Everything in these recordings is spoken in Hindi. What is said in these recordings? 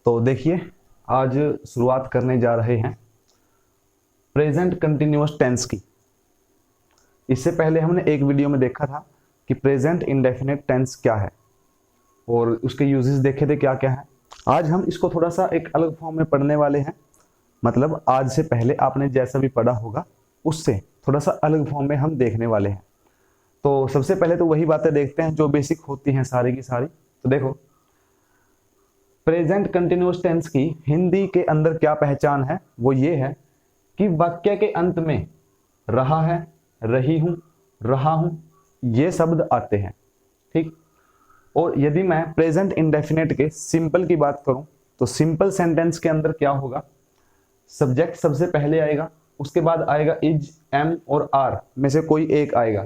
तो देखिए, आज शुरुआत करने जा रहे हैं प्रेजेंट कंटिन्यूअस टेंस की। इससे पहले हमने एक वीडियो में देखा था कि प्रेजेंट इंडेफिनिट टेंस क्या है और उसके यूजेस देखे थे क्या क्या है। आज हम इसको थोड़ा सा एक अलग फॉर्म में पढ़ने वाले हैं। मतलब आज से पहले आपने जैसा भी पढ़ा होगा उससे थोड़ा सा अलग फॉर्म में हम देखने वाले हैं। तो सबसे पहले तो वही बातें देखते हैं जो बेसिक होती हैं सारी की सारी। तो देखो, प्रेजेंट कंटिन्यूअस टेंस की हिंदी के अंदर क्या पहचान है, वो ये है कि वाक्य के अंत में रहा है, रही हूं, रहा हूं, ये शब्द आते हैं। ठीक। और यदि मैं प्रेजेंट इंडेफिनिट के सिंपल की बात करूं तो सिंपल सेंटेंस के अंदर क्या होगा, सब्जेक्ट सबसे पहले आएगा, उसके बाद आएगा इज, एम और आर में से कोई एक आएगा,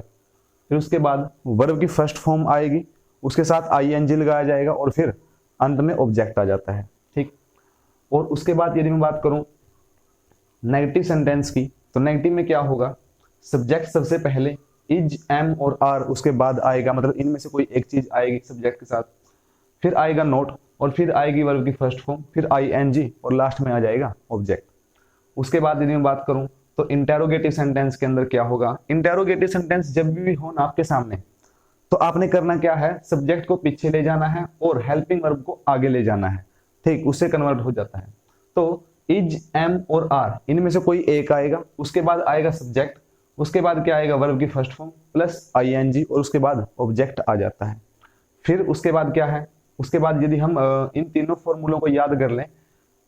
फिर उसके बाद वर्ब की फर्स्ट फॉर्म आएगी, उसके साथ आईएनजी लगाया जाएगा और फिर अंत में ऑब्जेक्ट आ जाता है। ठीक। और उसके बाद यदि मैं बात करूं नेगेटिव सेंटेंस की, तो नेगेटिव में क्या होगा, सब्जेक्ट सबसे पहले, इज, एम और आर उसके बाद आएगा, मतलब इनमें से कोई एक चीज आएगी सब्जेक्ट के साथ, फिर आएगा नोट और फिर आएगी वर्ब की फर्स्ट फॉर्म, फिर आईएनजी और लास्ट में आ जाएगा ऑब्जेक्ट। उसके बाद यदि मैं बात करूं तो इंटेरोगेटिव सेंटेंस के अंदर क्या होगा, इंटेरोगेटिव सेंटेंस जब भी हो ना आपके सामने, तो आपने करना क्या है, सब्जेक्ट को पीछे ले जाना है और हेल्पिंग वर्ब को आगे ले जाना है। ठीक, उससे कन्वर्ट हो जाता है। तो इज, एम और आर इनमें से कोई एक आएगा, उसके बाद आएगा सब्जेक्ट, उसके बाद क्या आएगा वर्ब की फर्स्ट फॉर्म प्लस आईएनजी और उसके बाद ऑब्जेक्ट आ जाता है। फिर उसके बाद क्या है, उसके बाद यदि हम इन तीनों फॉर्मूलों को याद कर लें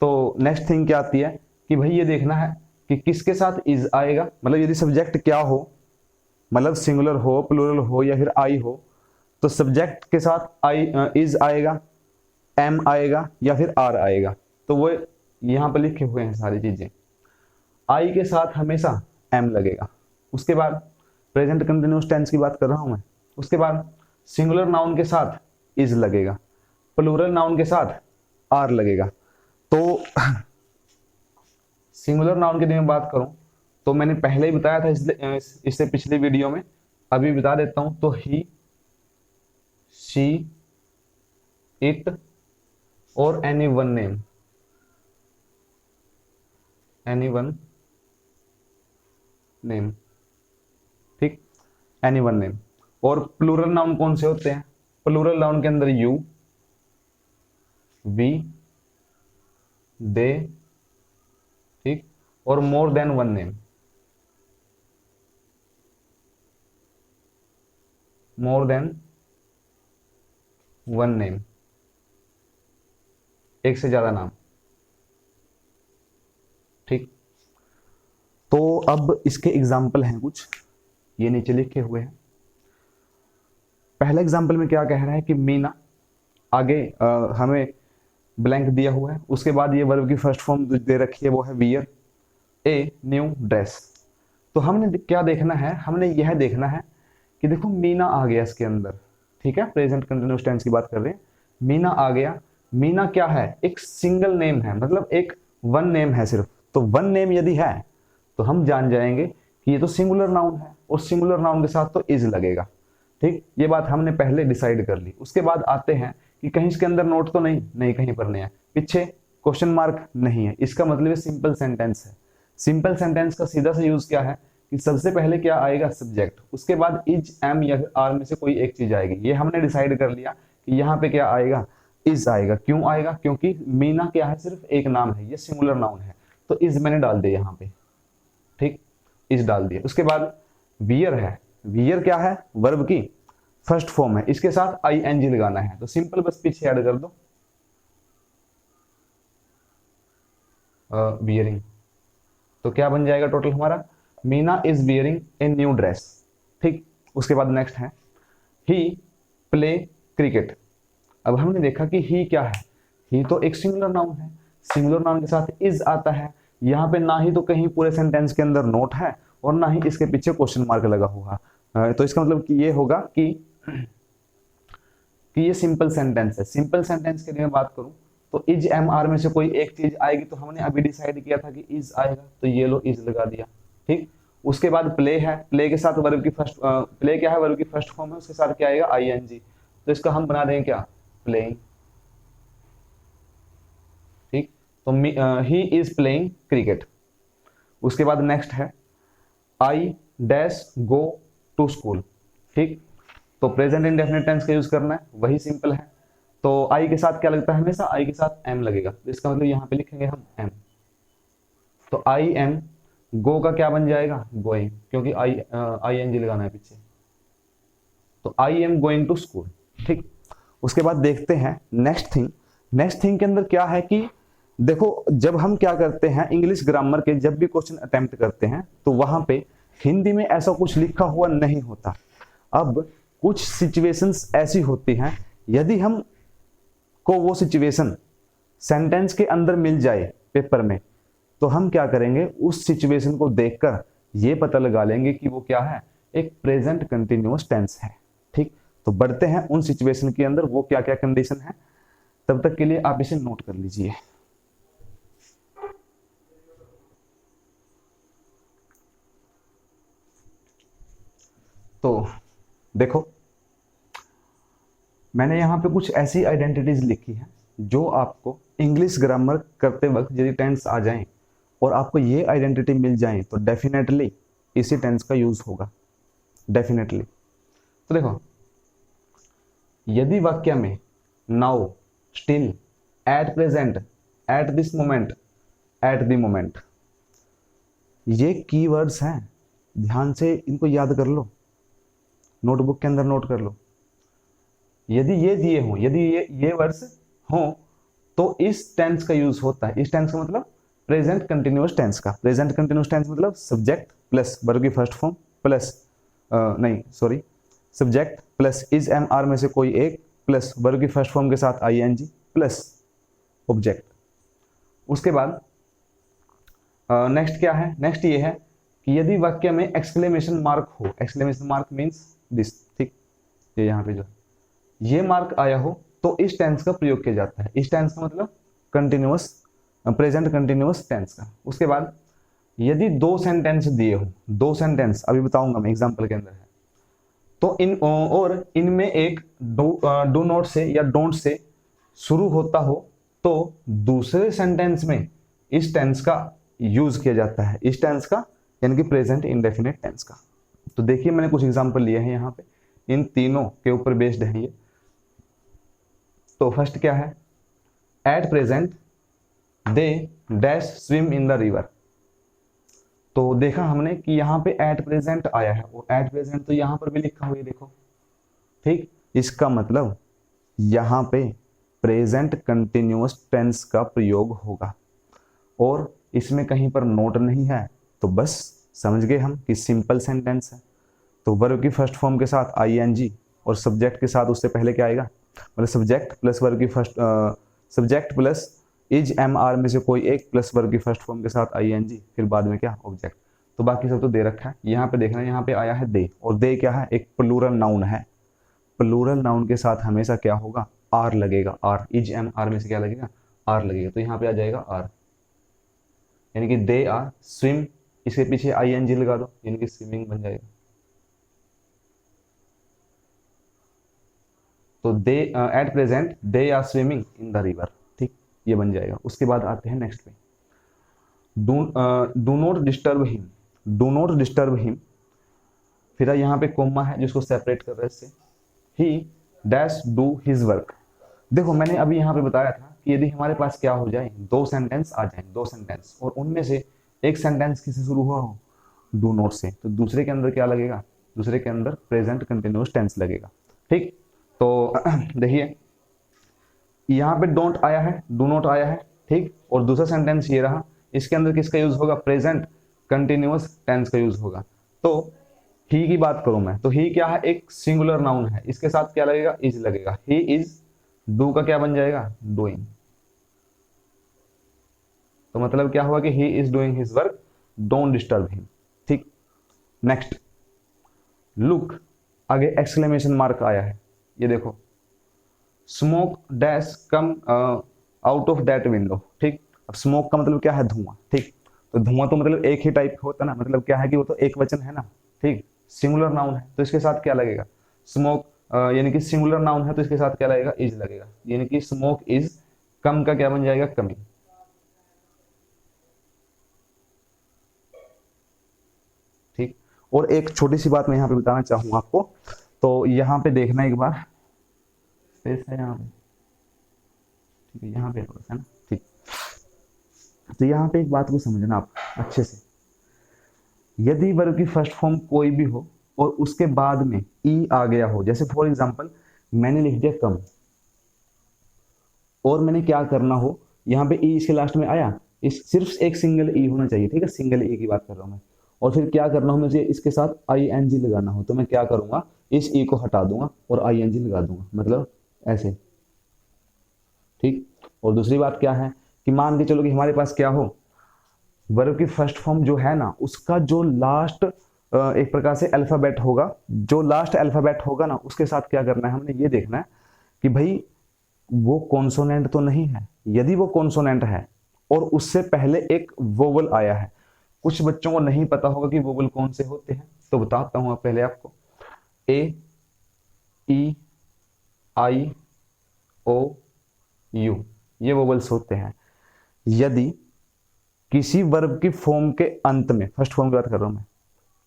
तो नेक्स्ट थिंग क्या आती है कि भाई ये देखना है कि किसके साथ इज आएगा, मतलब यदि सब्जेक्ट क्या हो, मतलब सिंगुलर हो, प्लूरल हो या फिर आई हो, तो सब्जेक्ट के साथ आई इज आएगा, एम आएगा या फिर आर आएगा। तो वो यहां पर लिखे हुए हैं सारी चीजें। आई के साथ हमेशा एम लगेगा, उसके बाद प्रेजेंट कंटिन्यूअस टेंस की बात कर रहा हूं मैं, उसके बाद सिंगुलर नाउन के साथ इज लगेगा, प्लूरल नाउन के साथ आर लगेगा। तो सिंगुलर नाउन की मैं बात करूं तो मैंने पहले ही बताया था इससे पिछली वीडियो में, अभी बता देता हूं। तो ही, शी, इट और any one name, any one name. ठीक, एनी वन नेम। और प्लूरल नाउन कौन से होते हैं, प्लूरल नाउन के अंदर यू, वी, दे, ठीक, और more than one name, more than one name, एक से ज्यादा नाम। ठीक। तो अब इसके एग्जाम्पल हैं कुछ, ये नीचे लिखे हुए हैं। पहला एग्जाम्पल में क्या कह रहा है कि मीना, आगे हमें ब्लैंक दिया हुआ है, उसके बाद ये वर्ब की फर्स्ट फॉर्म दे रखी है वो है वियर ए न्यू ड्रेस। तो हमने क्या देखना है, हमने यह देखना है कि देखो मीना आ गया इसके अंदर। ठीक है, प्रेजेंट कंटिन्यूअस टेंस की बात कर रहे हैं, मीना आ गया। मीना क्या है, एक सिंगल नेम है, मतलब एक वन नेम है सिर्फ। तो वन नेम यदि है तो हम जान जाएंगे कि ये तो सिंगुलर नाउन है और सिंगुलर नाउन के साथ तो इज लगेगा। ठीक, ये बात हमने पहले डिसाइड कर ली। उसके बाद आते हैं कि कहीं इसके अंदर नोट तो नहीं कहीं पर नहीं है, पीछे क्वेश्चन मार्क नहीं है, इसका मतलब ये सिंपल सेंटेंस है। सिंपल सेंटेंस का सीधा सा यूज क्या है कि सबसे पहले क्या आएगा, सब्जेक्ट, उसके बाद इज, एम या फिर आर में से कोई एक चीज आएगी। ये हमने डिसाइड कर लिया कि यहाँ पे क्या आएगा, इज आएगा। क्यों आएगा, क्योंकि मीना क्या है, सिर्फ एक नाम है, ये सिंगुलर नाउन है, तो इज मैंने डाल दिया यहाँ पे। ठीक, इज डाल दिया। उसके बाद वियर है, वियर क्या है, वर्ब की फर्स्ट फॉर्म है, इसके साथ आईएनजी लगाना है, तो सिंपल बस पीछे ऐड कर दो वियरिंग। तो क्या बन जाएगा टोटल हमारा, Meena is wearing a new dress. ठीक। उसके बाद नेक्स्ट है ही प्ले क्रिकेट। अब हमने देखा कि ही क्या है, ही तो एक सिंगुलर नाउन है, सिंगुलर नाउन के साथ इज आता है। यहाँ पे ना ही तो कहीं पूरे सेंटेंस के अंदर नोट है और ना ही इसके पीछे क्वेश्चन मार्क लगा हुआ। तो इसका मतलब कि ये होगा कि ये सिंपल सेंटेंस है। सिंपल सेंटेंस के लिए मैं बात करूं तो इज, एम, आर में से कोई एक चीज आएगी, तो हमने अभी डिसाइड किया था कि इज आएगा, तो ये लो इज लगा दिया। ठीक। उसके बाद प्ले है, प्ले के साथ वर्ब की फर्स्ट, प्ले क्या है, वर्ब की फर्स्ट फॉर्म है, उसके साथ क्या आएगा, आईएनजी। तो इसका हम बना देंगे क्या, प्लेइंग। तो ही इज प्लेइंग क्रिकेट। उसके बाद नेक्स्ट है I dash go to school. ठीक, तो प्रेजेंट इंडेफिनिट टेंस का यूज करना है, वही सिंपल है। तो आई के साथ क्या लगता है, हमेशा आई के साथ एम लगेगा, तो इसका मतलब यहाँ पे लिखेंगे हम एम। तो आई एम, गो का क्या बन जाएगा, गोइंग, क्योंकि आई एन जी लगाना है पीछे। तो I am going to school. ठीक, उसके बाद देखते हैं नेक्स्ट थिंग। नेक्स्ट थिंग के अंदर क्या है कि देखो, जब हम क्या करते हैं इंग्लिश ग्रामर के जब भी क्वेश्चन अटेम्प्ट करते हैं तो वहां पे हिंदी में ऐसा कुछ लिखा हुआ नहीं होता। अब कुछ सिचुएशंस ऐसी होती हैं, यदि हम को वो सिचुएशन सेंटेंस के अंदर मिल जाए पेपर में, तो हम क्या करेंगे, उस सिचुएशन को देखकर ये पता लगा लेंगे कि वो क्या है, एक प्रेजेंट कंटिन्यूअस टेंस है। ठीक, तो बढ़ते हैं उन सिचुएशन के अंदर वो क्या क्या कंडीशन है, तब तक के लिए आप इसे नोट कर लीजिए। तो देखो, मैंने यहाँ पे कुछ ऐसी आइडेंटिटीज लिखी है जो आपको इंग्लिश ग्रामर करते वक्त यदि टेंस आ जाएं और आपको ये आइडेंटिटी मिल जाए तो डेफिनेटली इसी टेंस का यूज होगा, डेफिनेटली। तो देखो, यदि वाक्य में now, still, at present, at this moment, at the moment, ये कीवर्ड्स हैं, ध्यान से इनको याद कर लो, नोटबुक के अंदर नोट कर लो। यदि ये दिए हों, यदि ये वर्ड्स हों, तो इस टेंस का यूज होता है। इस टेंस का मतलब प्रेजेंट कंटिन्यूअस टेंस का। प्रेजेंट कंटिन्यूअस टेंस मतलब सब्जेक्ट प्लस वर्ब की first form plus subject plus is am are में से कोई एक प्लस वर्ब की फर्स्ट फॉर्म के साथ I N G plus object. उसके बाद नेक्स्ट क्या है, नेक्स्ट ये है कि यदि वाक्य में एक्सक्लेमेशन मार्क हो, एक्सक्लेमेशन मार्क मीन्स दिस, ठीक, ये यहाँ पे जो ये मार्क आया हो तो इस टेंस का प्रयोग किया जाता है। इस टेंस का मतलब कंटिन्यूअस, प्रेजेंट कंटिन्यूअस टेंस का। उसके बाद यदि दो सेंटेंस दिए हो, दो सेंटेंस अभी बताऊंगा मैं एग्जांपल के अंदर है, तो इनमें एक डू नॉट से या डोंट से शुरू होता हो तो दूसरे सेंटेंस में इस टेंस का यूज किया जाता है, इस टेंस का, यानी कि प्रेजेंट इंडेफिनिट टेंस का। तो देखिए, मैंने कुछ एग्जांपल लिए हैं यहाँ पे, इन तीनों के ऊपर बेस्ड है ये। तो फर्स्ट क्या है, eight present they dash swim in the river. तो देखा हमने कि यहाँ पे एट प्रेजेंट आया है, और एट प्रेजेंट तो यहाँ पर भी लिखा हुआ है, देखो, ठीक। इसका मतलब यहाँ पे प्रेजेंट कंटिन्यूअस टेंस का प्रयोग होगा, और इसमें कहीं पर नोट नहीं है तो बस समझ गए हम कि सिंपल सेंटेंस है। तो वर्ब की फर्स्ट फॉर्म के साथ आई एन जी और सब्जेक्ट के साथ उससे पहले क्या आएगा, मतलब सब्जेक्ट प्लस वर्ब की first subject plus is am are में से कोई एक प्लस वर्ब की फर्स्ट फॉर्म के साथ आई एन जी, फिर बाद में क्या, ऑब्जेक्ट। तो बाकी सब तो दे रखा है। यहाँ पे देखना, यहाँ पे आया है दे, और दे क्या है, एक प्लूरल नाउन है। प्लूरल नाउन के साथ हमेशा क्या होगा, आर लगेगा, आर, इज एम आर में से क्या लगेगा, आर लगेगा। तो यहाँ पे आ जाएगा आर, यानी कि दे आर स्विम, इसके पीछे आई एन जी लगा दो, यानी कि स्विमिंग बन जाएगा। तो they at present they are swimming in the river, ठीक, ये बन जाएगा। उसके बाद आते हैं नेक्स्ट पे, do not disturb him, do not disturb him, फिर यहाँ पे कोमा है जिसको सेपरेट कर रहे हैं इससे, ही डैश डू हिज वर्क। देखो, मैंने अभी यहाँ पे बताया था कि यदि हमारे पास क्या हो जाए, दो सेंटेंस आ जाए, दो सेंटेंस, और उनमें से एक सेंटेंस किससे शुरू हुआ हो, डू नॉट से, तो दूसरे के अंदर क्या लगेगा, दूसरे के अंदर प्रेजेंट कंटिन्यूअस टेंस लगेगा, ठीक। तो देखिए, यहाँ पे डोंट आया है, डू नॉट आया है, ठीक, और दूसरा सेंटेंस ये रहा, इसके अंदर किसका यूज होगा, प्रेजेंट कंटिन्यूअस टेंस का यूज होगा। तो ही की बात करूं मैं, तो ही क्या है, एक सिंगुलर नाउन है, इसके साथ क्या लगेगा, इज लगेगा। ही इज, डू का क्या बन जाएगा, डूइंग। तो मतलब क्या हुआ कि he is doing his work, don't disturb him, ठीक। नेक्स्ट, लुक, आगे एक्सक्लेमेशन मार्क आया है, ये देखो, smoke dash come out of that window, ठीक। अब स्मोक का मतलब क्या है, धुआं, ठीक। तो धुआं तो मतलब एक ही टाइप होता ना, मतलब क्या है कि वो तो एक वचन है ना, ठीक, सिंगुलर नाउन है, तो इसके साथ क्या लगेगा, स्मोक, यानी कि सिंगुलर नाउन है तो इसके साथ क्या लगेगा, इज लगेगा, यानी कि स्मोक इज, कम का क्या बन जाएगा, कमिंग। और एक छोटी सी बात मैं यहाँ पे बताना चाहूंगा आपको, तो यहाँ पे देखना एक बार, स्पेस है यहाँ पे, ठीक है, यहाँ पे थोड़ा सा ना, ठीक। तो यहाँ पे एक बात को समझना आप अच्छे से, यदि वर्ब की फर्स्ट फॉर्म कोई भी हो और उसके बाद में ई आ गया हो, जैसे फॉर एग्जांपल मैंने लिख दिया कम, और मैंने क्या करना हो, यहाँ पे ई इसके लास्ट में आया, इस सिर्फ एक सिंगल ई होना चाहिए, ठीक है, सिंगल ई की बात कर रहा हूँ मैं, और फिर क्या करना हो मुझे, इसके साथ आई एन जी लगाना हो, तो मैं क्या करूंगा, इस ई को हटा दूंगा और आई एन जी लगा दूंगा, मतलब ऐसे, ठीक। और दूसरी बात क्या है कि मान के चलो कि हमारे पास क्या हो, वर्ब की फर्स्ट फॉर्म जो है ना, उसका जो लास्ट एक प्रकार से अल्फाबेट होगा, जो लास्ट अल्फाबेट होगा ना, उसके साथ क्या करना है, हमने ये देखना है कि भाई वो कॉन्सोनेंट तो नहीं है। यदि वो कॉन्सोनेंट है और उससे पहले एक वोवल आया है, कुछ बच्चों को नहीं पता होगा कि वोवल कौन से होते हैं, तो बताता हूं पहले आपको, ए, ई, आई, ओ, यू, ये वोवल्स होते हैं। यदि किसी वर्ब की फॉर्म के अंत में, फर्स्ट फॉर्म की बात कर रहा हूं मैं,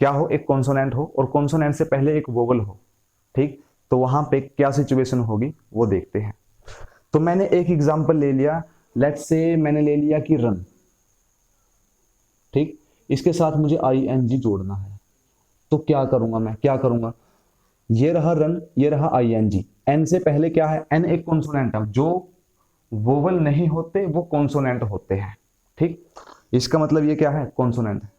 क्या हो, एक कॉन्सोनेंट हो और कॉन्सोनेंट से पहले एक वोवल हो, ठीक, तो वहां पे क्या सिचुएशन होगी वो देखते हैं। तो मैंने एक एग्जांपल ले लिया, लेट्स से मैंने ले लिया कि रन, ठीक, इसके साथ मुझे आई एन जी जोड़ना है, तो क्या करूंगा मैं, क्या करूंगा, ये रहा रन, ये रहा आई एन जी, एन से पहले क्या है, एन एक कॉन्सोनेंट है, जो वोवल नहीं होते वो कॉन्सोनेंट होते हैं, ठीक, इसका मतलब ये क्या है, कॉन्सोनेंट है,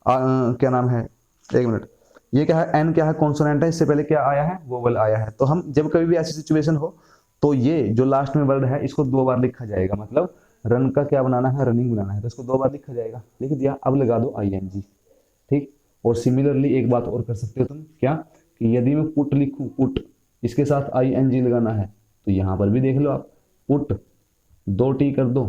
क्या नाम है, एक मिनट, ये क्या है, एन क्या है, कॉन्सोनेंट है, इससे पहले क्या आया है, वोवल आया है। तो हम जब कभी भी ऐसी सिचुएशन हो, तो ये जो लास्ट में वर्ड है इसको दो बार लिखा जाएगा, मतलब रन का क्या बनाना है, रनिंग बनाना है, तो इसको दो बार लिखा जाएगा, लिख दिया, अब लगा दो आई एन जी, ठीक। और सिमिलरली एक बात और कर सकते हो तुम, क्या, कि यदि मैं पुट लिखूं, पुट, इसके साथ आई एन जी लगाना है, तो यहां पर भी देख लो आप, पुट, दो टी कर दो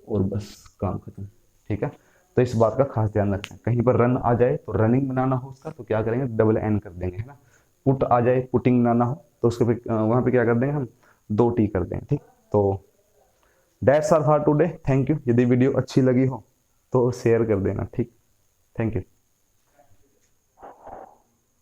और बस काम खत्म, ठीक है। तो इस बात का खास ध्यान रखना, कहीं पर रन आ जाए तो रनिंग बनाना हो उसका, तो क्या करेंगे, डबल एन कर देंगे, है ना। पुट आ जाए, पुटिंग बनाना हो, तो उसके पे वहां पे क्या कर देंगे हम, दो टी कर देंगे, ठीक। तो that's all for today, thank you. यदि वीडियो अच्छी लगी हो तो शेयर कर देना, ठीक, थैंक यू।